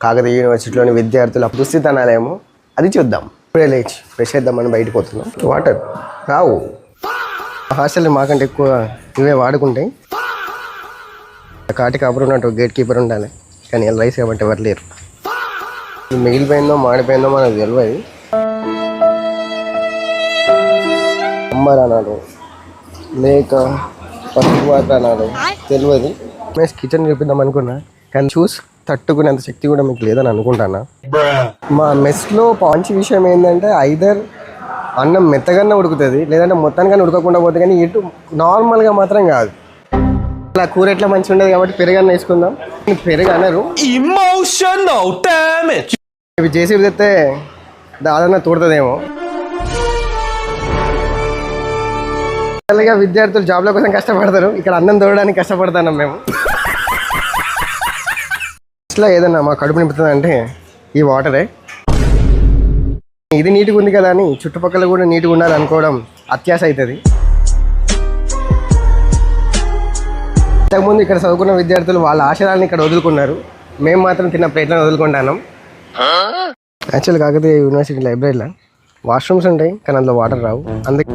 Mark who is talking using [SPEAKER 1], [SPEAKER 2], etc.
[SPEAKER 1] కాకతీయ యూనివర్సిటీలోని విద్యార్థుల దుస్థితనాలేమో అది చూద్దాం. ఇప్పుడే లేచి ఫ్రెష్ చేద్దామని బయటకు పోతున్నాం. వాటర్ రావు, హాస్టల్ మాకంటే ఎక్కువ ఇవే వాడుకుంటాయి. కాటి కాపర్ ఉన్నట్టు గేట్ కీపర్ ఉండాలి, కానీ రైస్ కాబట్టి ఎవరు లేరు. మిగిలిపోయిందో మాడిపోయిందో మనకు తెలియదు. అమ్మర్ అన్నాడు లేక పసుపు వాటర్ అన్నాడు తెలియదు. మేము కిచెన్ చూపిద్దాం అనుకున్నా, కానీ చూసి తట్టుకునేంత శక్తి కూడా మీకు లేదని అనుకుంటానా. మా మెస్లో మంచి విషయం ఏంటంటే ఐదర్ అన్నం మెత్తగానే ఉడుకుతుంది, లేదంటే మొత్తానికన్నా ఉడకకుండా పోతుంది, కానీ ఇటు నార్మల్గా మాత్రం కాదు. అలా కూర ఎట్లా మంచిగా ఉండదు కాబట్టి పెరుగన్న వేసుకుందాం. పెరుగు అన్నారు ఇవి చేసి తెస్తే దాదాపు తోడుతుందేమో. విద్యార్థులు జాబ్ల కోసం కష్టపడతారు, ఇక్కడ అన్నం తోడడానికి కష్టపడతాం మేము. ఇట్లా ఏదన్నా మా కడుపు నింపుతుంది అంటే ఈ వాటరే. ఇది నీట్గా ఉంది కదా అని చుట్టుపక్కల కూడా నీట్గా ఉండాలి అనుకోవడం అత్యాశ అవుతుంది. ఇంతకుముందు ఇక్కడ చదువుకున్న విద్యార్థులు వాళ్ళ ఆశయాలను ఇక్కడ వదులుకున్నారు, మేము మాత్రం తిన్న ప్లేట్లను వదులుకుంటాను. యాక్చువల్ కాకతీయ యూనివర్సిటీ లైబ్రరీలో వాష్రూమ్స్ ఉంటాయి, కానీ అందులో వాటర్ రావు. అందుకే